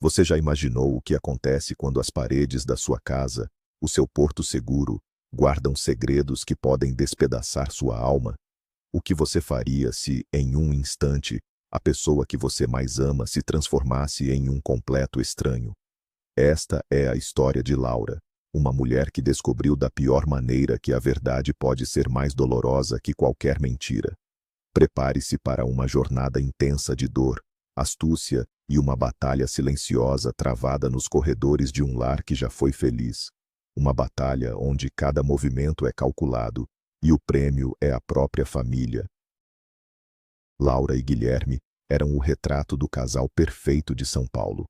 Você já imaginou o que acontece quando as paredes da sua casa, o seu porto seguro, guardam segredos que podem despedaçar sua alma? O que você faria se, em um instante, a pessoa que você mais ama se transformasse em um completo estranho? Esta é a história de Laura, uma mulher que descobriu da pior maneira que a verdade pode ser mais dolorosa que qualquer mentira. Prepare-se para uma jornada intensa de dor, astúcia e uma batalha silenciosa travada nos corredores de um lar que já foi feliz. Uma batalha onde cada movimento é calculado e o prêmio é a própria família. Laura e Guilherme eram o retrato do casal perfeito de São Paulo.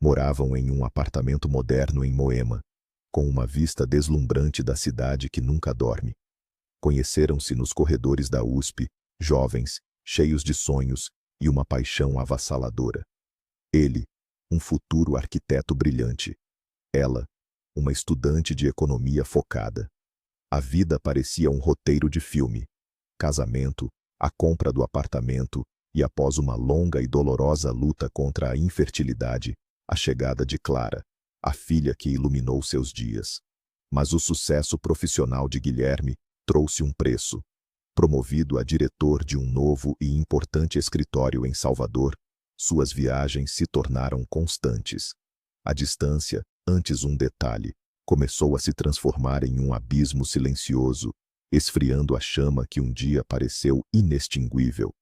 Moravam em um apartamento moderno em Moema, com uma vista deslumbrante da cidade que nunca dorme. Conheceram-se nos corredores da USP, jovens, cheios de sonhos e uma paixão avassaladora. Ele, um futuro arquiteto brilhante. Ela, uma estudante de economia focada. A vida parecia um roteiro de filme. Casamento, a compra do apartamento e, após uma longa e dolorosa luta contra a infertilidade, a chegada de Clara, a filha que iluminou seus dias. Mas o sucesso profissional de Guilherme trouxe um preço. Promovido a diretor de um novo e importante escritório em Salvador, suas viagens se tornaram constantes. A distância, antes um detalhe, começou a se transformar em um abismo silencioso, esfriando a chama que um dia pareceu inextinguível.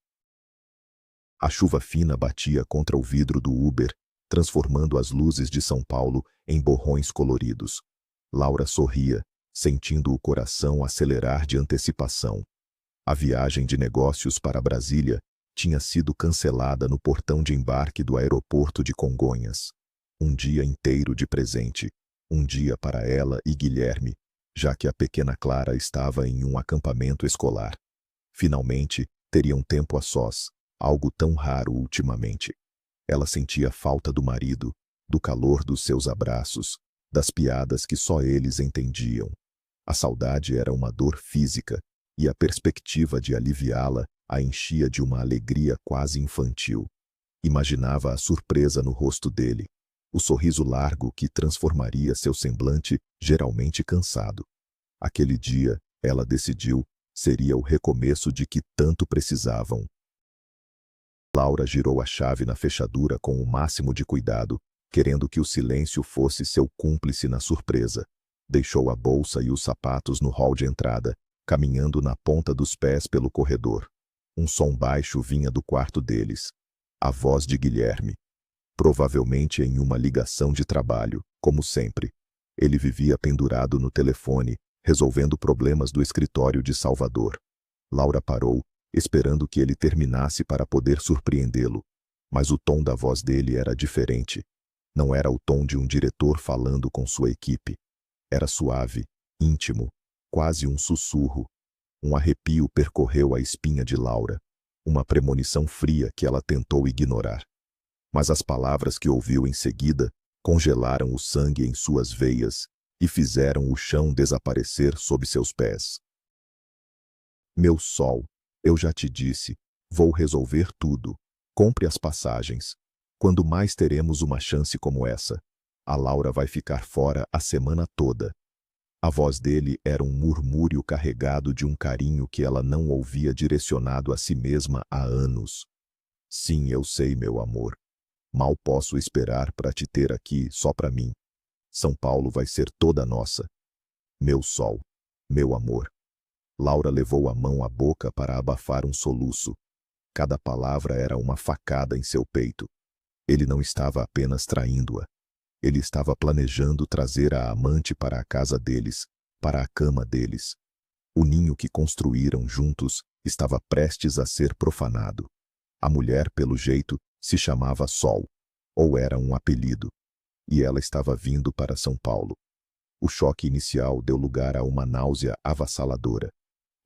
A chuva fina batia contra o vidro do Uber, transformando as luzes de São Paulo em borrões coloridos. Laura sorria, sentindo o coração acelerar de antecipação. A viagem de negócios para Brasília tinha sido cancelada no portão de embarque do aeroporto de Congonhas. Um dia inteiro de presente, um dia para ela e Guilherme, já que a pequena Clara estava em um acampamento escolar. Finalmente, teriam tempo a sós, algo tão raro ultimamente. Ela sentia falta do marido, do calor dos seus abraços, das piadas que só eles entendiam. A saudade era uma dor física, e a perspectiva de aliviá-la a enchia de uma alegria quase infantil. Imaginava a surpresa no rosto dele, o sorriso largo que transformaria seu semblante, geralmente cansado. Aquele dia, ela decidiu, seria o recomeço de que tanto precisavam. Laura girou a chave na fechadura com o máximo de cuidado, querendo que o silêncio fosse seu cúmplice na surpresa. Deixou a bolsa e os sapatos no hall de entrada, caminhando na ponta dos pés pelo corredor. Um som baixo vinha do quarto deles. A voz de Guilherme. Provavelmente em uma ligação de trabalho, como sempre. Ele vivia pendurado no telefone, resolvendo problemas do escritório de Salvador. Laura parou, esperando que ele terminasse para poder surpreendê-lo. Mas o tom da voz dele era diferente. Não era o tom de um diretor falando com sua equipe. Era suave, íntimo, quase um sussurro. Um arrepio percorreu a espinha de Laura, uma premonição fria que ela tentou ignorar. Mas as palavras que ouviu em seguida congelaram o sangue em suas veias e fizeram o chão desaparecer sob seus pés. Meu sol, eu já te disse, vou resolver tudo. Compre as passagens. Quando mais teremos uma chance como essa? A Laura vai ficar fora a semana toda. A voz dele era um murmúrio carregado de um carinho que ela não ouvia direcionado a si mesma há anos. Sim, eu sei, meu amor. Mal posso esperar para te ter aqui só para mim. São Paulo vai ser toda nossa. Meu sol, meu amor. Laura levou a mão à boca para abafar um soluço. Cada palavra era uma facada em seu peito. Ele não estava apenas traindo-a. Ele estava planejando trazer a amante para a casa deles, para a cama deles. O ninho que construíram juntos estava prestes a ser profanado. A mulher, pelo jeito, se chamava Sol, ou era um apelido. E ela estava vindo para São Paulo. O choque inicial deu lugar a uma náusea avassaladora.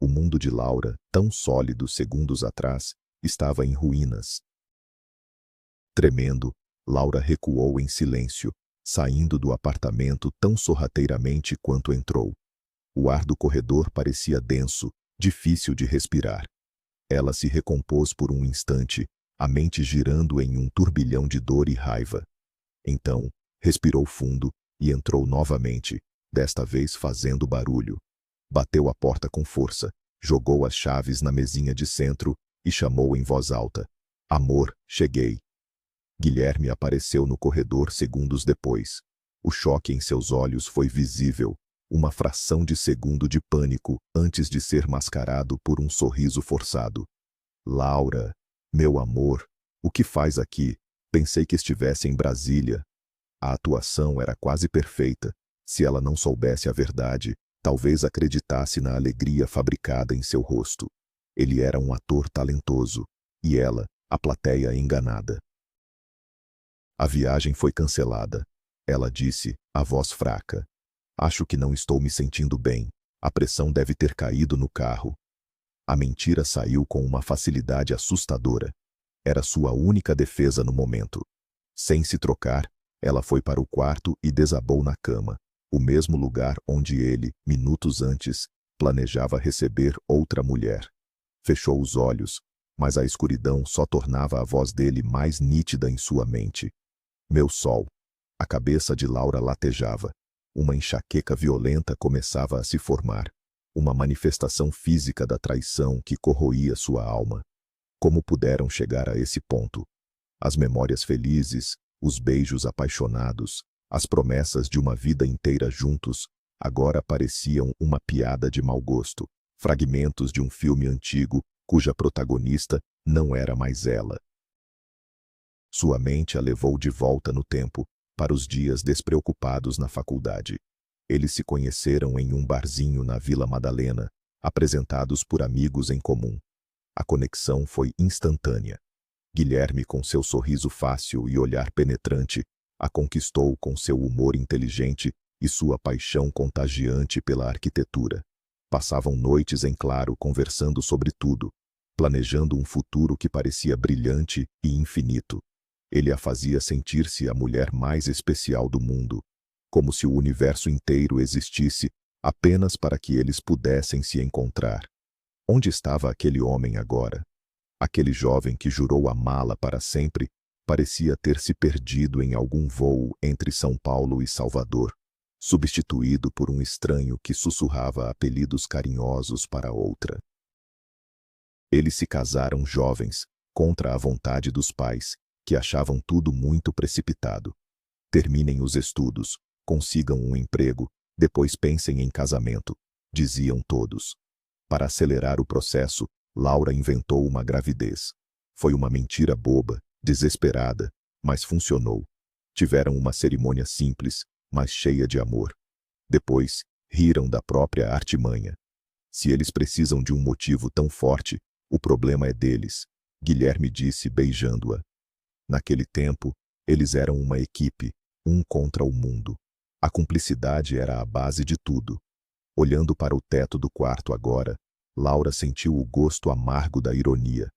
O mundo de Laura, tão sólido segundos atrás, estava em ruínas. Tremendo, Laura recuou em silêncio, saindo do apartamento tão sorrateiramente quanto entrou. O ar do corredor parecia denso, difícil de respirar. Ela se recompôs por um instante, a mente girando em um turbilhão de dor e raiva. Então, respirou fundo e entrou novamente, desta vez fazendo barulho. Bateu a porta com força, jogou as chaves na mesinha de centro e chamou em voz alta: Amor, cheguei. Guilherme apareceu no corredor segundos depois. O choque em seus olhos foi visível, uma fração de segundo de pânico antes de ser mascarado por um sorriso forçado. Laura, meu amor, o que faz aqui? Pensei que estivesse em Brasília. A atuação era quase perfeita. Se ela não soubesse a verdade, talvez acreditasse na alegria fabricada em seu rosto. Ele era um ator talentoso, e ela, a plateia enganada. A viagem foi cancelada. Ela disse, a voz fraca. Acho que não estou me sentindo bem. A pressão deve ter caído no carro. A mentira saiu com uma facilidade assustadora. Era sua única defesa no momento. Sem se trocar, ela foi para o quarto e desabou na cama, o mesmo lugar onde ele, minutos antes, planejava receber outra mulher. Fechou os olhos, mas a escuridão só tornava a voz dele mais nítida em sua mente. Meu sol. A cabeça de Laura latejava. Uma enxaqueca violenta começava a se formar, uma manifestação física da traição que corroía sua alma. Como puderam chegar a esse ponto? As memórias felizes, os beijos apaixonados, as promessas de uma vida inteira juntos, agora pareciam uma piada de mau gosto, fragmentos de um filme antigo cuja protagonista não era mais ela. Sua mente a levou de volta no tempo, para os dias despreocupados na faculdade. Eles se conheceram em um barzinho na Vila Madalena, apresentados por amigos em comum. A conexão foi instantânea. Guilherme, com seu sorriso fácil e olhar penetrante, a conquistou com seu humor inteligente e sua paixão contagiante pela arquitetura. Passavam noites em claro conversando sobre tudo, planejando um futuro que parecia brilhante e infinito. Ele a fazia sentir-se a mulher mais especial do mundo, como se o universo inteiro existisse apenas para que eles pudessem se encontrar. Onde estava aquele homem agora? Aquele jovem que jurou amá-la para sempre parecia ter se perdido em algum voo entre São Paulo e Salvador, substituído por um estranho que sussurrava apelidos carinhosos para outra. Eles se casaram jovens, contra a vontade dos pais, que achavam tudo muito precipitado. Terminem os estudos, consigam um emprego, depois pensem em casamento, diziam todos. Para acelerar o processo, Laura inventou uma gravidez. Foi uma mentira boba, desesperada, mas funcionou. Tiveram uma cerimônia simples, mas cheia de amor. Depois, riram da própria artimanha. Se eles precisam de um motivo tão forte, o problema é deles, Guilherme disse beijando-a. Naquele tempo, eles eram uma equipe, um contra o mundo. A cumplicidade era a base de tudo. Olhando para o teto do quarto agora, Laura sentiu o gosto amargo da ironia.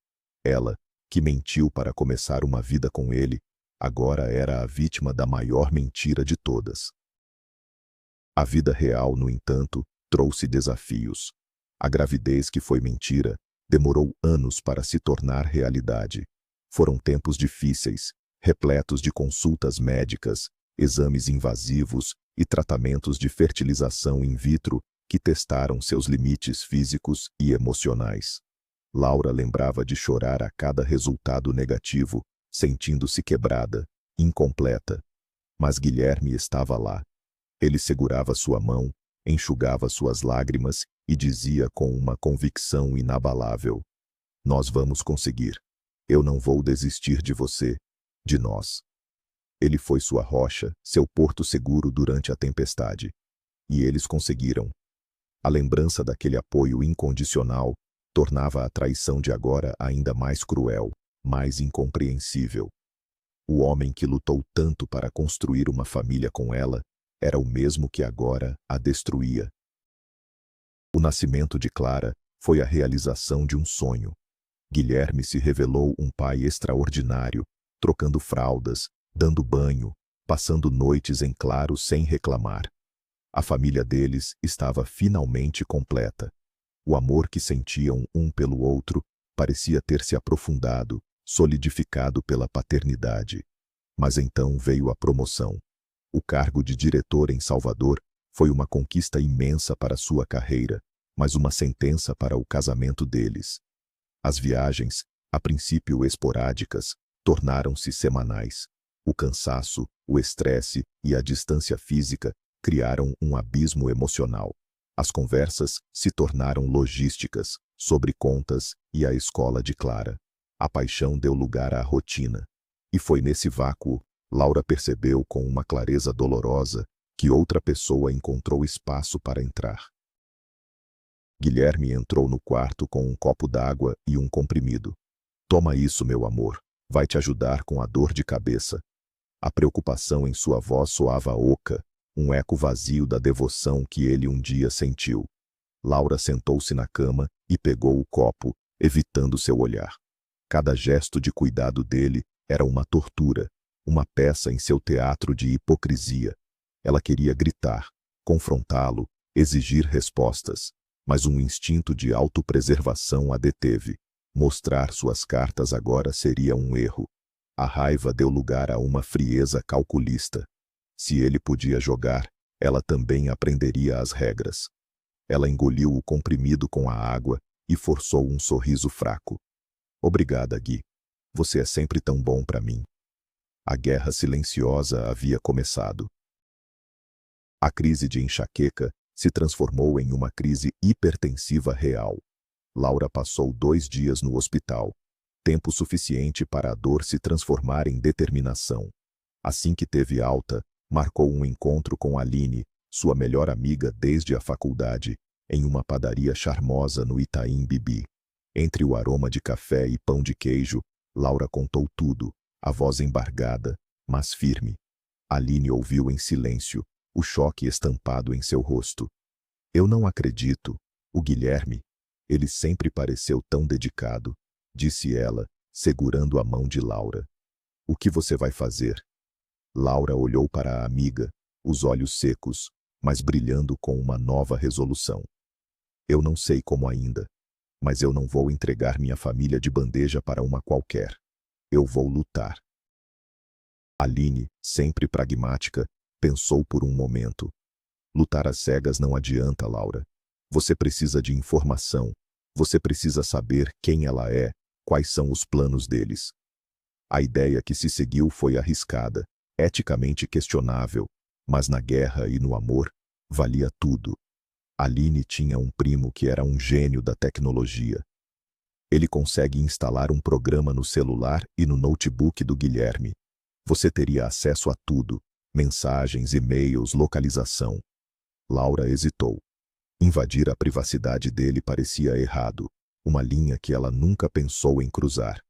Ela, que mentiu para começar uma vida com ele, agora era a vítima da maior mentira de todas. A vida real, no entanto, trouxe desafios. A gravidez que foi mentira demorou anos para se tornar realidade. Foram tempos difíceis, repletos de consultas médicas, exames invasivos e tratamentos de fertilização in vitro que testaram seus limites físicos e emocionais. Laura lembrava de chorar a cada resultado negativo, sentindo-se quebrada, incompleta. Mas Guilherme estava lá. Ele segurava sua mão, enxugava suas lágrimas e dizia com uma convicção inabalável: Nós vamos conseguir. Eu não vou desistir de você, de nós. Ele foi sua rocha, seu porto seguro durante a tempestade. E eles conseguiram. A lembrança daquele apoio incondicional tornava a traição de agora ainda mais cruel, mais incompreensível. O homem que lutou tanto para construir uma família com ela era o mesmo que agora a destruía. O nascimento de Clara foi a realização de um sonho. Guilherme se revelou um pai extraordinário, trocando fraldas, dando banho, passando noites em claro sem reclamar. A família deles estava finalmente completa. O amor que sentiam um pelo outro parecia ter se aprofundado, solidificado pela paternidade. Mas então veio a promoção. O cargo de diretor em Salvador foi uma conquista imensa para sua carreira, mas uma sentença para o casamento deles. As viagens, a princípio esporádicas, tornaram-se semanais. O cansaço, o estresse e a distância física criaram um abismo emocional. As conversas se tornaram logísticas, sobre contas e a escola de Clara. A paixão deu lugar à rotina. E foi nesse vácuo, Laura percebeu com uma clareza dolorosa que outra pessoa encontrou espaço para entrar. Guilherme entrou no quarto com um copo d'água e um comprimido. Toma isso, meu amor. Vai te ajudar com a dor de cabeça. A preocupação em sua voz soava oca, um eco vazio da devoção que ele um dia sentiu. Laura sentou-se na cama e pegou o copo, evitando seu olhar. Cada gesto de cuidado dele era uma tortura, uma peça em seu teatro de hipocrisia. Ela queria gritar, confrontá-lo, exigir respostas, mas um instinto de autopreservação a deteve. Mostrar suas cartas agora seria um erro. A raiva deu lugar a uma frieza calculista. Se ele podia jogar, ela também aprenderia as regras. Ela engoliu o comprimido com a água e forçou um sorriso fraco. Obrigada, Gui. Você é sempre tão bom para mim. A guerra silenciosa havia começado. A crise de enxaqueca se transformou em uma crise hipertensiva real. Laura passou 2 dias no hospital, tempo suficiente para a dor se transformar em determinação. Assim que teve alta, marcou um encontro com Aline, sua melhor amiga desde a faculdade, em uma padaria charmosa no Itaim Bibi. Entre o aroma de café e pão de queijo, Laura contou tudo, a voz embargada, mas firme. Aline ouviu em silêncio, o choque estampado em seu rosto. Eu não acredito. O Guilherme, ele sempre pareceu tão dedicado, disse ela, segurando a mão de Laura. O que você vai fazer? Laura olhou para a amiga, os olhos secos, mas brilhando com uma nova resolução. Eu não sei como ainda, mas eu não vou entregar minha família de bandeja para uma qualquer. Eu vou lutar. Aline, sempre pragmática, pensou por um momento. Lutar às cegas não adianta, Laura. Você precisa de informação. Você precisa saber quem ela é, quais são os planos deles. A ideia que se seguiu foi arriscada, eticamente questionável, mas na guerra e no amor, valia tudo. Aline tinha um primo que era um gênio da tecnologia. Ele consegue instalar um programa no celular e no notebook do Guilherme. Você teria acesso a tudo, mensagens, e-mails, localização. Laura hesitou. Invadir a privacidade dele parecia errado, uma linha que ela nunca pensou em cruzar.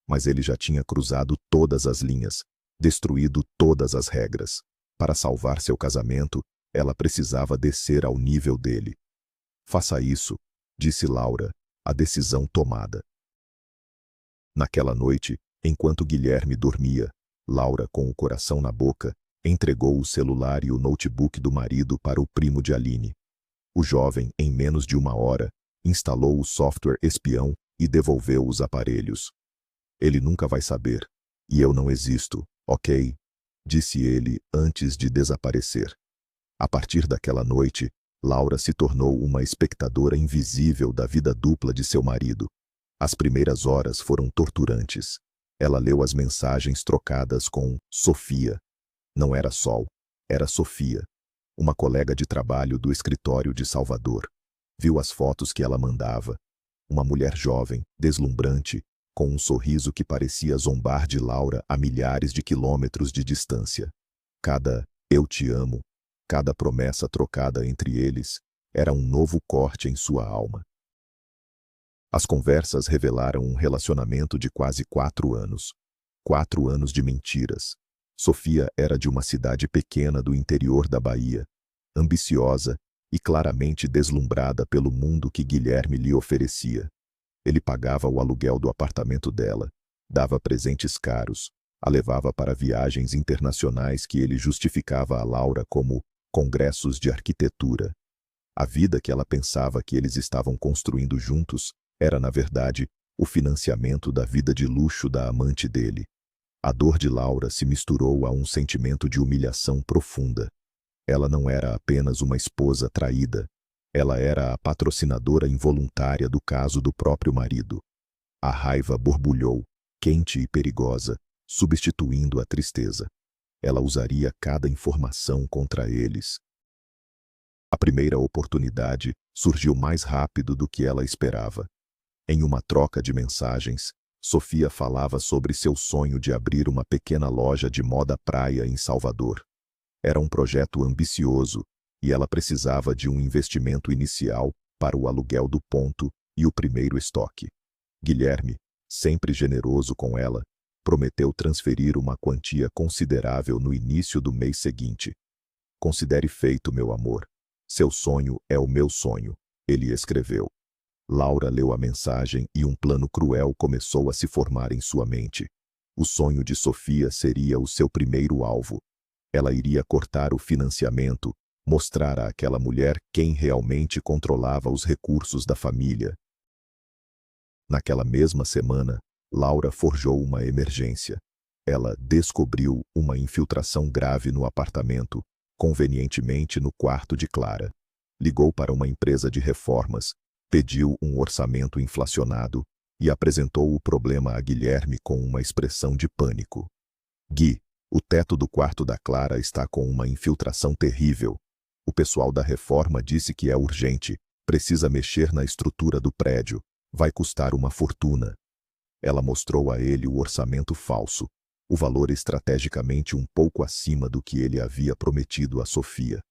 Mas ele já tinha cruzado todas as linhas, destruído todas as regras. Para salvar seu casamento, ela precisava descer ao nível dele. Faça isso, disse Laura, a decisão tomada. Naquela noite, enquanto Guilherme dormia, Laura, com o coração na boca, entregou o celular e o notebook do marido para o primo de Aline. O jovem, em menos de 1 hora, instalou o software espião e devolveu os aparelhos. Ele nunca vai saber. E eu não existo, ok? Disse ele antes de desaparecer. A partir daquela noite, Laura se tornou uma espectadora invisível da vida dupla de seu marido. As primeiras horas foram torturantes. Ela leu as mensagens trocadas com Sofia. Não era Sol, era Sofia, uma colega de trabalho do escritório de Salvador. Viu as fotos que ela mandava. Uma mulher jovem, deslumbrante, com um sorriso que parecia zombar de Laura a milhares de quilômetros de distância. Cada "eu te amo", cada promessa trocada entre eles, era um novo corte em sua alma. As conversas revelaram um relacionamento de quase 4 anos. 4 anos de mentiras. Sofia era de uma cidade pequena do interior da Bahia, ambiciosa e claramente deslumbrada pelo mundo que Guilherme lhe oferecia. Ele pagava o aluguel do apartamento dela, dava presentes caros, a levava para viagens internacionais que ele justificava a Laura como congressos de arquitetura. A vida que ela pensava que eles estavam construindo juntos era, na verdade, o financiamento da vida de luxo da amante dele. A dor de Laura se misturou a um sentimento de humilhação profunda. Ela não era apenas uma esposa traída. Ela era a patrocinadora involuntária do caso do próprio marido. A raiva borbulhou, quente e perigosa, substituindo a tristeza. Ela usaria cada informação contra eles. A primeira oportunidade surgiu mais rápido do que ela esperava. Em uma troca de mensagens, Sofia falava sobre seu sonho de abrir uma pequena loja de moda praia em Salvador. Era um projeto ambicioso e ela precisava de um investimento inicial para o aluguel do ponto e o primeiro estoque. Guilherme, sempre generoso com ela, prometeu transferir uma quantia considerável no início do mês seguinte. "Considere feito, meu amor. Seu sonho é o meu sonho", ele escreveu. Laura leu a mensagem e um plano cruel começou a se formar em sua mente. O sonho de Sofia seria o seu primeiro alvo. Ela iria cortar o financiamento, mostrar àquela mulher quem realmente controlava os recursos da família. Naquela mesma semana, Laura forjou uma emergência. Ela descobriu uma infiltração grave no apartamento, convenientemente no quarto de Clara. Ligou para uma empresa de reformas, pediu um orçamento inflacionado e apresentou o problema a Guilherme com uma expressão de pânico. "Gui, o teto do quarto da Clara está com uma infiltração terrível. O pessoal da reforma disse que é urgente, precisa mexer na estrutura do prédio, vai custar uma fortuna." Ela mostrou a ele o orçamento falso, o valor estrategicamente um pouco acima do que ele havia prometido a Sofia.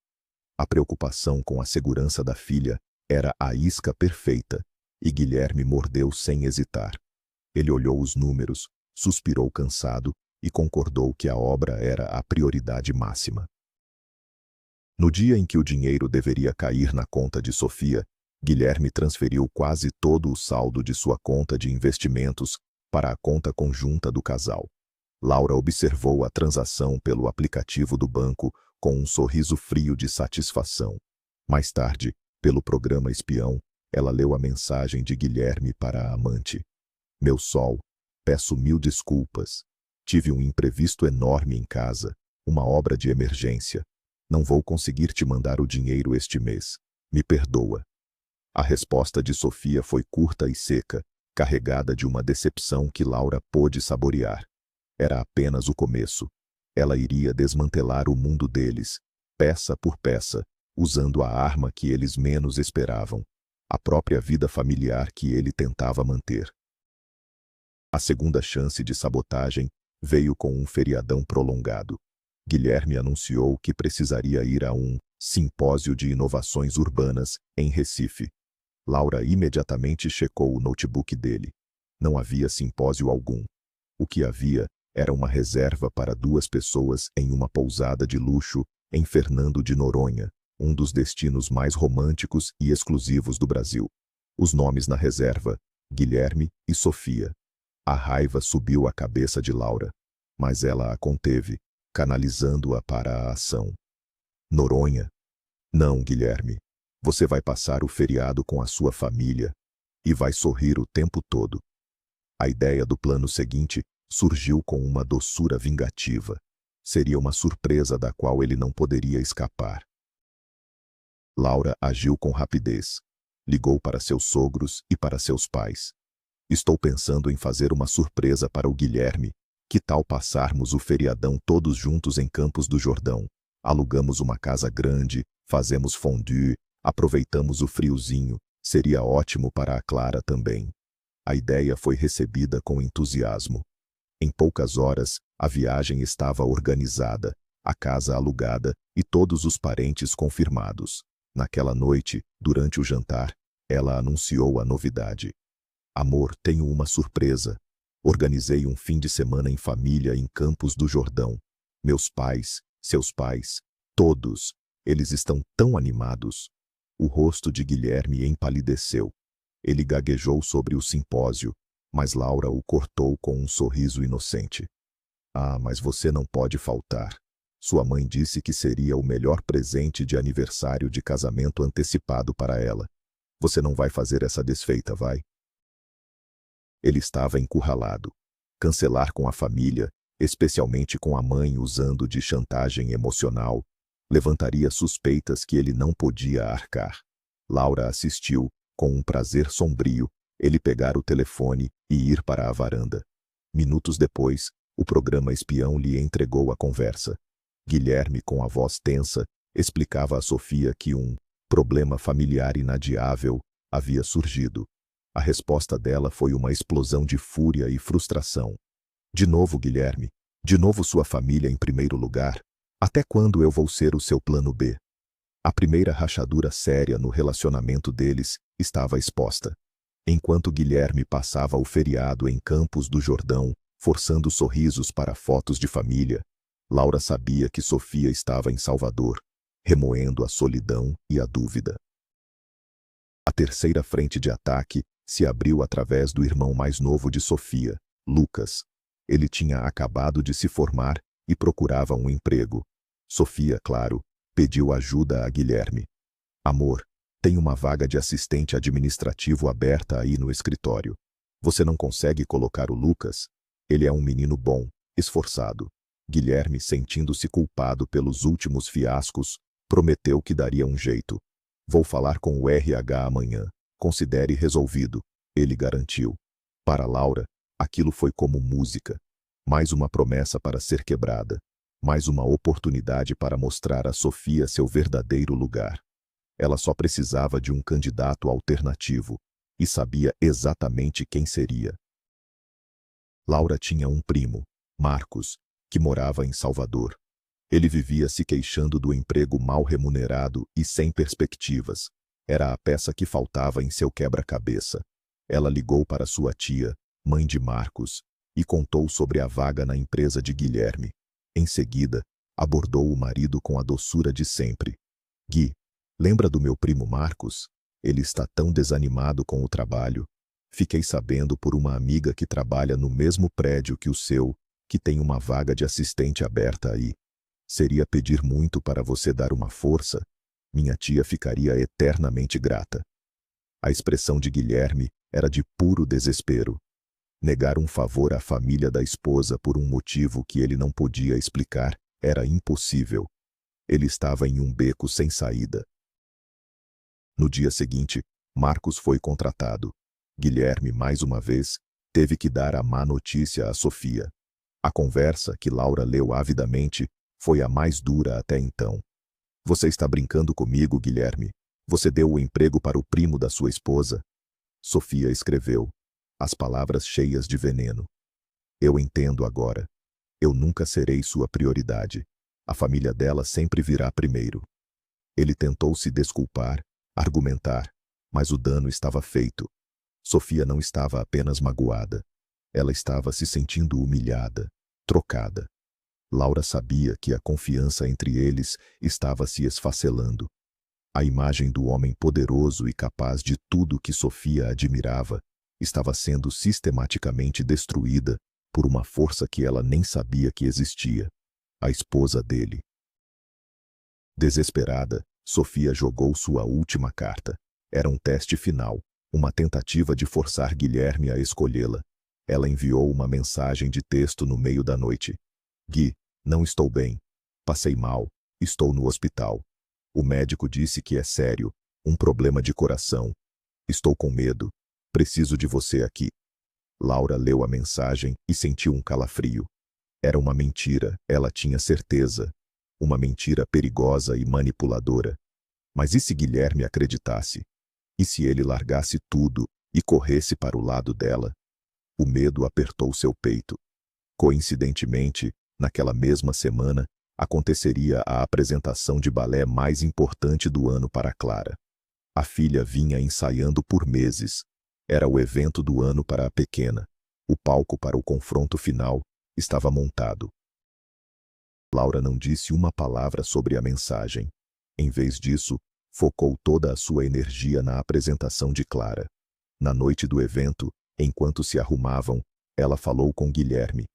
A preocupação com a segurança da filha era a isca perfeita, e Guilherme mordeu sem hesitar. Ele olhou os números, suspirou cansado e concordou que a obra era a prioridade máxima. No dia em que o dinheiro deveria cair na conta de Sofia, Guilherme transferiu quase todo o saldo de sua conta de investimentos para a conta conjunta do casal. Laura observou a transação pelo aplicativo do banco com um sorriso frio de satisfação. Mais tarde, pelo programa espião, ela leu a mensagem de Guilherme para a amante. "Meu sol, peço 1000 desculpas. Tive um imprevisto enorme em casa, uma obra de emergência. Não vou conseguir te mandar o dinheiro este mês. Me perdoa." A resposta de Sofia foi curta e seca, carregada de uma decepção que Laura pôde saborear. Era apenas o começo. Ela iria desmantelar o mundo deles, peça por peça, usando a arma que eles menos esperavam, a própria vida familiar que ele tentava manter. A segunda chance de sabotagem veio com um feriadão prolongado. Guilherme anunciou que precisaria ir a um simpósio de inovações urbanas em Recife. Laura imediatamente checou o notebook dele. Não havia simpósio algum. O que havia era uma reserva para 2 pessoas em uma pousada de luxo em Fernando de Noronha, um dos destinos mais românticos e exclusivos do Brasil. Os nomes na reserva: Guilherme e Sofia. A raiva subiu à cabeça de Laura, mas ela a conteve, canalizando-a para a ação. "Noronha? Não, Guilherme. Você vai passar o feriado com a sua família e vai sorrir o tempo todo." A ideia do plano seguinte surgiu com uma doçura vingativa. Seria uma surpresa da qual ele não poderia escapar. Laura agiu com rapidez. Ligou para seus sogros e para seus pais. "Estou pensando em fazer uma surpresa para o Guilherme. Que tal passarmos o feriadão todos juntos em Campos do Jordão? Alugamos uma casa grande, fazemos fondue, aproveitamos o friozinho. Seria ótimo para a Clara também." A ideia foi recebida com entusiasmo. Em poucas horas, a viagem estava organizada, a casa alugada e todos os parentes confirmados. Naquela noite, durante o jantar, ela anunciou a novidade. "Amor, tenho uma surpresa. Organizei um fim de semana em família em Campos do Jordão. Meus pais, seus pais, todos, eles estão tão animados." O rosto de Guilherme empalideceu. Ele gaguejou sobre o simpósio, mas Laura o cortou com um sorriso inocente. "Ah, mas você não pode faltar. Sua mãe disse que seria o melhor presente de aniversário de casamento antecipado para ela. Você não vai fazer essa desfeita, vai?" Ele estava encurralado. Cancelar com a família especialmente com a mãe usando de chantagem emocional, levantaria suspeitas que ele não podia arcar. Laura assistiu, com um prazer sombrio, ele pegar o telefone e ir para a varanda. Minutos depois, o programa espião lhe entregou a conversa. Guilherme, com a voz tensa, explicava a Sofia que um problema familiar inadiável havia surgido. A resposta dela foi uma explosão de fúria e frustração. De novo, Guilherme. De novo sua família em primeiro lugar. Até quando eu vou ser o seu plano B? A primeira rachadura séria no relacionamento deles estava exposta. Enquanto Guilherme passava o feriado em Campos do Jordão, forçando sorrisos para fotos de família, Laura sabia que Sofia estava em Salvador, remoendo a solidão e a dúvida. A terceira frente de ataque se abriu através do irmão mais novo de Sofia, Lucas. Ele tinha acabado de se formar e procurava um emprego. Sofia, claro, pediu ajuda a Guilherme. Amor, tem uma vaga de assistente administrativo aberta aí no escritório. Você não consegue colocar o Lucas? Ele é um menino bom, esforçado. Guilherme, sentindo-se culpado pelos últimos fiascos, prometeu que daria um jeito. Vou falar com o RH amanhã. Considere resolvido, ele garantiu. Para Laura, aquilo foi como música. Mais uma promessa para ser quebrada. Mais uma oportunidade para mostrar a Sofia seu verdadeiro lugar. Ela só precisava de um candidato alternativo, e sabia exatamente quem seria. Laura tinha um primo, Marcos, que morava em Salvador. Ele vivia se queixando do emprego mal remunerado e sem perspectivas. Era a peça que faltava em seu quebra-cabeça. Ela ligou para sua tia, mãe de Marcos, e contou sobre a vaga na empresa de Guilherme. Em seguida, abordou o marido com a doçura de sempre. Gui, lembra do meu primo Marcos? Ele está tão desanimado com o trabalho. Fiquei sabendo por uma amiga que trabalha no mesmo prédio que o seu, que tem uma vaga de assistente aberta aí. Seria pedir muito para você dar uma força? Minha tia ficaria eternamente grata. A expressão de Guilherme era de puro desespero. Negar um favor à família da esposa por um motivo que ele não podia explicar era impossível. Ele estava em um beco sem saída. No dia seguinte, Marcos foi contratado. Guilherme, mais uma vez, teve que dar a má notícia a Sofia. A conversa, que Laura leu avidamente, foi a mais dura até então. Você está brincando comigo, Guilherme? Você deu o emprego para o primo da sua esposa? Sofia escreveu, as palavras cheias de veneno. Eu entendo agora. Eu nunca serei sua prioridade. A família dela sempre virá primeiro. Ele tentou se desculpar, argumentar, mas o dano estava feito. Sofia não estava apenas magoada. Ela estava se sentindo humilhada, trocada. Laura sabia que a confiança entre eles estava se esfacelando. A imagem do homem poderoso e capaz de tudo que Sofia admirava estava sendo sistematicamente destruída por uma força que ela nem sabia que existia, a esposa dele. Desesperada, Sofia jogou sua última carta. Era um teste final, uma tentativa de forçar Guilherme a escolhê-la. Ela enviou uma mensagem de texto no meio da noite. Gui, não estou bem. Passei mal. Estou no hospital. O médico disse que é sério, um problema de coração. Estou com medo. Preciso de você aqui. Laura leu a mensagem e sentiu um calafrio. Era uma mentira, ela tinha certeza. Uma mentira perigosa e manipuladora. Mas e se Guilherme acreditasse? E se ele largasse tudo e corresse para o lado dela? O medo apertou seu peito. Coincidentemente, naquela mesma semana, aconteceria a apresentação de balé mais importante do ano para Clara. A filha vinha ensaiando por meses. Era o evento do ano para a pequena. O palco para o confronto final estava montado. Laura não disse uma palavra sobre a mensagem. Em vez disso, focou toda a sua energia na apresentação de Clara. Na noite do evento, enquanto se arrumavam, ela falou com Guilherme.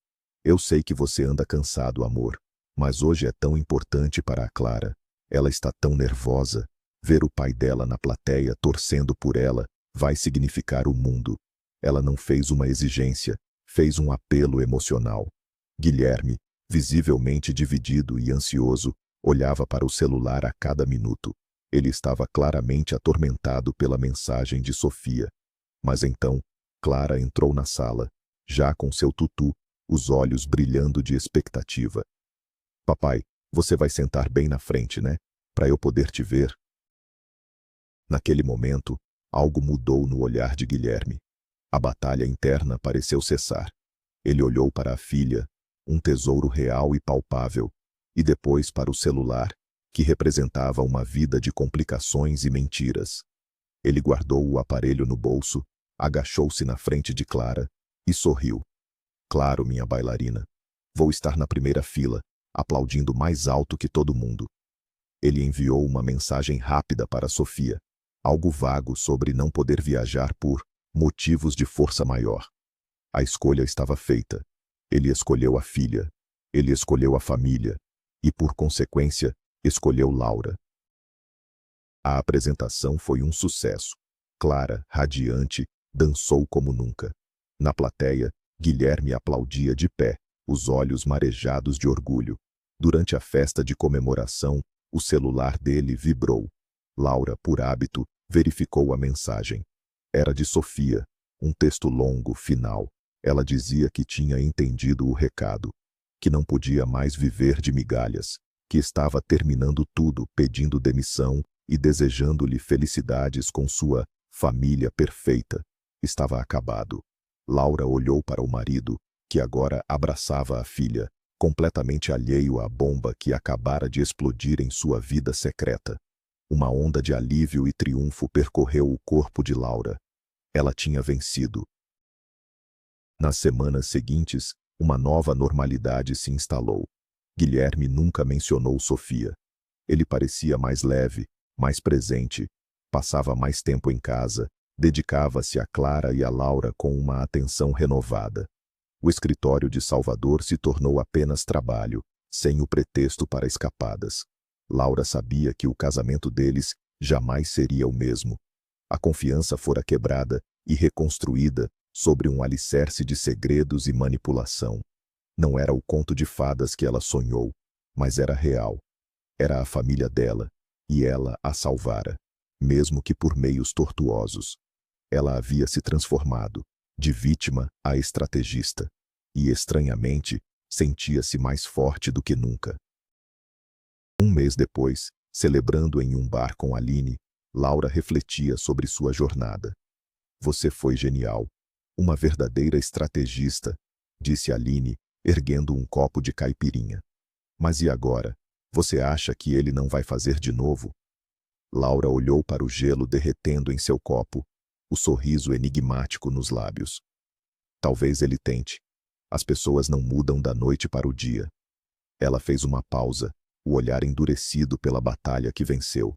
Eu sei que você anda cansado, amor, mas hoje é tão importante para a Clara. Ela está tão nervosa. Ver o pai dela na plateia torcendo por ela vai significar o mundo. Ela não fez uma exigência, fez um apelo emocional. Guilherme, visivelmente dividido e ansioso, olhava para o celular a cada minuto. Ele estava claramente atormentado pela mensagem de Sofia. Mas então, Clara entrou na sala, já com seu tutu, os olhos brilhando de expectativa. Papai, você vai sentar bem na frente, né? Para eu poder te ver. Naquele momento, algo mudou no olhar de Guilherme. A batalha interna pareceu cessar. Ele olhou para a filha, um tesouro real e palpável, e depois para o celular, que representava uma vida de complicações e mentiras. Ele guardou o aparelho no bolso, agachou-se na frente de Clara e sorriu. Claro, minha bailarina. Vou estar na primeira fila, aplaudindo mais alto que todo mundo. Ele enviou uma mensagem rápida para Sofia, algo vago sobre não poder viajar por motivos de força maior. A escolha estava feita. Ele escolheu a filha, ele escolheu a família e, por consequência, escolheu Laura. A apresentação foi um sucesso. Clara, radiante, dançou como nunca. Na plateia, Guilherme aplaudia de pé, os olhos marejados de orgulho. Durante a festa de comemoração, o celular dele vibrou. Laura, por hábito, verificou a mensagem. Era de Sofia, um texto longo, final. Ela dizia que tinha entendido o recado, que não podia mais viver de migalhas, que estava terminando tudo, pedindo demissão e desejando-lhe felicidades com sua família perfeita. Estava acabado. Laura olhou para o marido, que agora abraçava a filha, completamente alheio à bomba que acabara de explodir em sua vida secreta. Uma onda de alívio e triunfo percorreu o corpo de Laura. Ela tinha vencido. Nas semanas seguintes, uma nova normalidade se instalou. Guilherme nunca mencionou Sofia. Ele parecia mais leve, mais presente, passava mais tempo em casa, dedicava-se a Clara e a Laura com uma atenção renovada. O escritório de Salvador se tornou apenas trabalho, sem o pretexto para escapadas. Laura sabia que o casamento deles jamais seria o mesmo. A confiança fora quebrada e reconstruída sobre um alicerce de segredos e manipulação. Não era o conto de fadas que ela sonhou, mas era real. Era a família dela, e ela a salvara, mesmo que por meios tortuosos. Ela havia se transformado, de vítima a estrategista, e estranhamente, sentia-se mais forte do que nunca. Um mês depois, celebrando em um bar com Aline, Laura refletia sobre sua jornada. Você foi genial. Uma verdadeira estrategista, disse Aline, erguendo um copo de caipirinha. Mas e agora? Você acha que ele não vai fazer de novo? Laura olhou para o gelo derretendo em seu copo, o sorriso enigmático nos lábios. Talvez ele tente. As pessoas não mudam da noite para o dia. Ela fez uma pausa, o olhar endurecido pela batalha que venceu.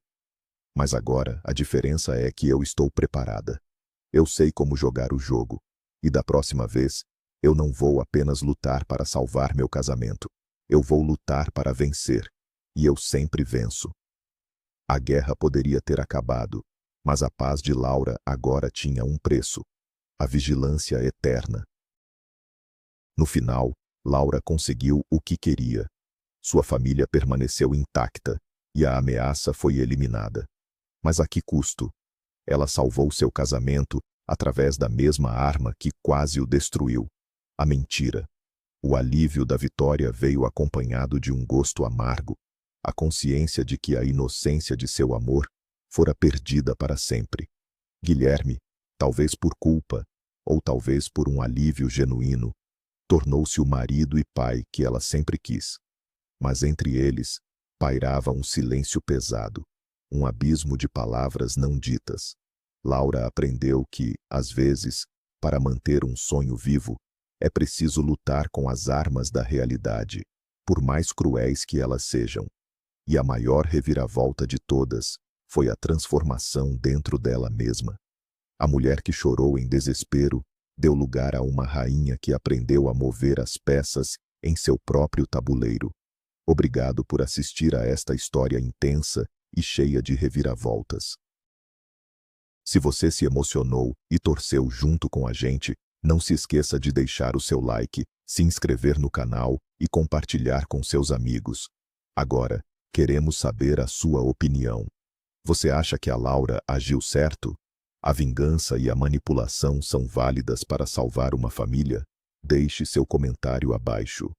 Mas agora a diferença é que eu estou preparada. Eu sei como jogar o jogo. E da próxima vez, eu não vou apenas lutar para salvar meu casamento. Eu vou lutar para vencer. E eu sempre venço. A guerra poderia ter acabado, mas a paz de Laura agora tinha um preço. A vigilância eterna. No final, Laura conseguiu o que queria. Sua família permaneceu intacta e a ameaça foi eliminada. Mas a que custo? Ela salvou seu casamento através da mesma arma que quase o destruiu. A mentira. O alívio da vitória veio acompanhado de um gosto amargo, a consciência de que a inocência de seu amor fora perdida para sempre. Guilherme, talvez por culpa, ou talvez por um alívio genuíno, tornou-se o marido e pai que ela sempre quis. Mas entre eles, pairava um silêncio pesado, um abismo de palavras não ditas. Laura aprendeu que, às vezes, para manter um sonho vivo, é preciso lutar com as armas da realidade, por mais cruéis que elas sejam. E a maior reviravolta de todas foi a transformação dentro dela mesma. A mulher que chorou em desespero deu lugar a uma rainha que aprendeu a mover as peças em seu próprio tabuleiro. Obrigado por assistir a esta história intensa e cheia de reviravoltas. Se você se emocionou e torceu junto com a gente, não se esqueça de deixar o seu like, se inscrever no canal e compartilhar com seus amigos. Agora, queremos saber a sua opinião. Você acha que a Laura agiu certo? A vingança e a manipulação são válidas para salvar uma família? Deixe seu comentário abaixo.